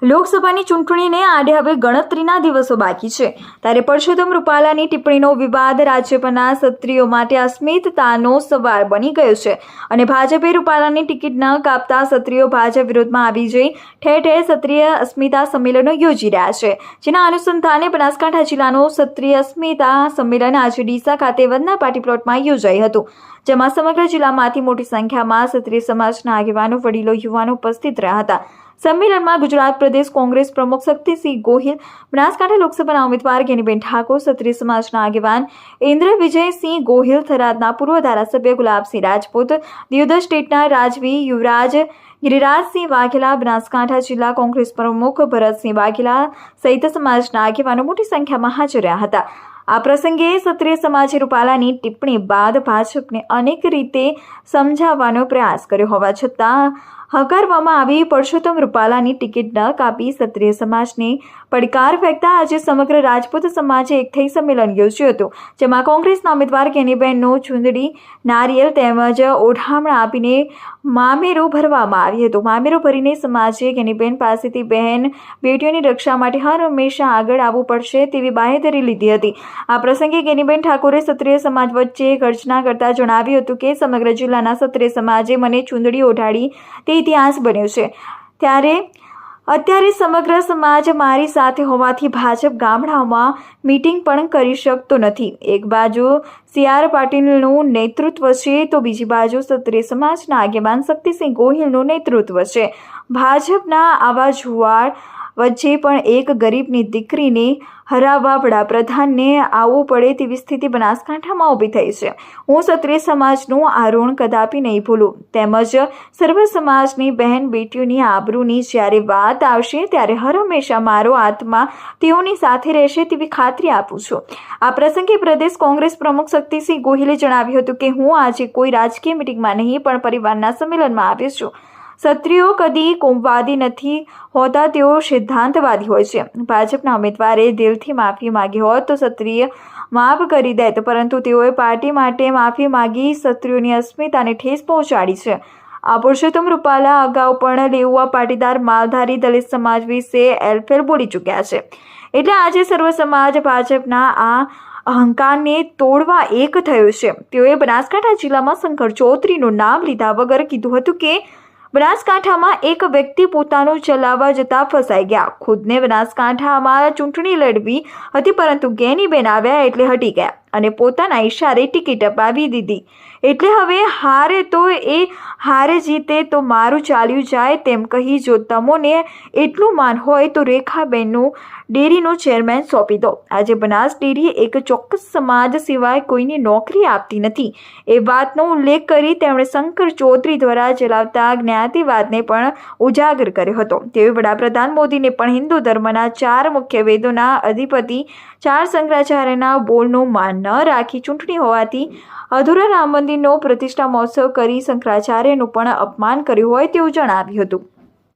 લોકસભાની ચૂંટણીને આડે હવે ગણતરીના દિવસો બાકી છે ત્યારે પરસોત્તમ રૂપાલાની ટિપ્પણીનો વિવાદ રાજ્યપાલના ક્ષત્રિયો માટે અસ્મિતતાનો સવાલ બની ગયો છે અને ભાજપે રૂપાલાની ટિકિટ ન કાપતા ક્ષત્રિયો ભાજપ વિરોધમાં આવી જઈ ઠેર ઠેર ક્ષત્રિય અસ્મિતા સંમેલનો યોજી રહ્યા છે, જેના અનુસંધાને બનાસકાંઠા જિલ્લાનું ક્ષત્રિય અસ્મિતા સંમેલન આજે ડીસા ખાતે વંદના પાર્ટી પ્લોટમાં યોજાયું હતું, જેમાં સમગ્ર જિલ્લામાંથી મોટી સંખ્યામાં ક્ષત્રિય સમાજના આગેવાનો, વડીલો, યુવાનો ઉપસ્થિત રહ્યા હતા। સંમેલનમાં ગુજરાત પ્રદેશ કોંગ્રેસ પ્રમુખ શક્તિસિંહ ગોહિલ, બનાસકાંઠા લોકસભાના ઉમેદવાર ગેનીબેન ઠાકોર, ક્ષત્રિય સમાજના આગેવાન ઇન્દ્ર વિજયસિંહ ગોહિલ, થરાદના પૂર્વ ધારાસભ્ય ગુલાબસિંહ રાજપૂત, દિયોદર સ્ટેટના રાજવી યુવરાજ ગિરિરાજસિંહ વાઘેલા, બનાસકાંઠા જિલ્લા કોંગ્રેસ પ્રમુખ ભરતસિંહ વાઘેલા સહિત સમાજના આગેવાનો મોટી સંખ્યામાં હાજર રહ્યા હતા। આ પ્રસંગે ક્ષત્રિય સમાજે રૂપાલાની ટિપ્પણી બાદ ભાજપને અનેક રીતે સમજાવવાનો પ્રયાસ કર્યો હોવા છતાં હકારવામાં આવી પરસોત્તમ રૂપાલાની ટિકિટ ન કાપી ક્ષત્રિય સમાજને પડકાર ફેંકતા આજે સમગ્ર રાજપૂત સમાજે એક થઈ સંમેલન યોજ્યું હતું, જેમાં કોંગ્રેસના ઉમેદવાર ગેનીબેનનું ચૂંદડી, નારિયેલ તેમજ ઓઢામણ આપીને મામેરું ભરવામાં આવ્યું હતું। મામેરું ભરીને સમાજે ગેનીબેન પાસેથી બહેન બેટીઓની રક્ષા માટે હર હંમેશા આગળ આવવું પડશે તેવી બાંહેધરી લીધી હતી। આ પ્રસંગે ગેનીબેન ઠાકોરે ક્ષત્રિય સમાજ વચ્ચે ગર્જના કરતા જણાવ્યું હતું કે સમગ્ર જિલ્લાના ક્ષત્રિય સમાજે મને ચૂંદડી ઓઢાડી તે ઇતિહાસ બન્યો છે, અત્યારે સમગ્ર સમાજ મારી સાથે હોવાથી ભાજપ ગામડાઓમાં મીટિંગ પણ કરી શકતો નથી। એક બાજુ CR પાટીલનું નેતૃત્વ છે તો બીજી બાજુ ક્ષત્રિય સમાજના આગેવાન શક્તિસિંહ ગોહિલનું નેતૃત્વ છે। ભાજપના આવા જુવાળ વચ્ચે પણ એક ગરીબની દીકરીને હરાવવા વડાપ્રધાનને આવવું પડે તેવી સ્થિતિ બનાસકાંઠામાં ઊભી થઈ છે। હું ક્ષત્રિય સમાજનું આ ઋણ કદાપી નહીં ભૂલું, તેમજ સર્વ સમાજની બહેન બેટીઓની આબરૂની જ્યારે વાત આવશે ત્યારે હર હંમેશા મારો આત્મા તેઓની સાથે રહેશે તેવી ખાતરી આપું છું। આ પ્રસંગે પ્રદેશ કોંગ્રેસ પ્રમુખ શક્તિસિંહ ગોહિલે જણાવ્યું હતું કે હું આજે કોઈ રાજકીય મિટિંગમાં નહીં પણ પરિવારના સંમેલનમાં આવ્યો છું। ક્ષત્રિયો કદી કોમવાદી નથી હોતા, તેઓ સિદ્ધાંતવાદી હોય છે। ભાજપના ઉમેદવારે દિલથી માફી માંગી હોત તો ક્ષત્રિય માફ કરી દેત, પરંતુ તેઓએ પાર્ટી માટે માફી માંગી ક્ષત્રિયોની અસ્મિતાને ઠેસ પહોંચાડી છે। આ પરસોત્તમ રૂપાલા અગાઉ પણ લેઉવા પાટીદાર, માલધારી, દલિત સમાજ વિશે એલફેલ બોલી ચૂક્યા છે, એટલે આજે સર્વ સમાજ ભાજપના આ અહંકારને તોડવા એક થયો છે। તેઓએ બનાસકાંઠા જિલ્લામાં શંકર ચૌધરીનું નામ લીધા વગર કીધું હતું કે બનાસકાંઠામાં એક વ્યક્તિ પોતાનું ચલાવવા જતા ફસાઈ ગયા, ખુદને બનાસકાંઠામાં ચૂંટણી લડવી હતી પરંતુ ગેનીબેન આવ્યા એટલે હટી ગયા અને પોતાના ઈશારે ટિકિટ અપાવી દીધી, એટલે હવે હારે તો એ હારે, જીતે તો મારું ચાલ્યું જાય તેમ કહી જો તમોને એટલું માન હોય તો રેખાબેનનું ડેરીનું ચેરમેન સોંપી દો। આજે બનાસ ડેરી એક ચોક્કસ સમાજ સિવાય કોઈની નોકરી આપતી નથી એ વાતનો ઉલ્લેખ કરી તેમણે શંકર ચૌધરી દ્વારા ચલાવતા જ્ઞાતિવાદને પણ ઉજાગર કર્યો હતો। તેઓએ વડાપ્રધાન મોદીને પણ હિન્દુ ધર્મના 4 મુખ્ય વેદોના અધિપતિ 4 શંકરાચાર્યના બોલનું માન ન રાખી ચૂંટણી હોવાથી અધૂરા રામ મંદિરનો પ્રતિષ્ઠા મહોત્સવ કરી શંકરાચાર્યનું પણ અપમાન કર્યું હોય તેવું જણાવ્યું હતું।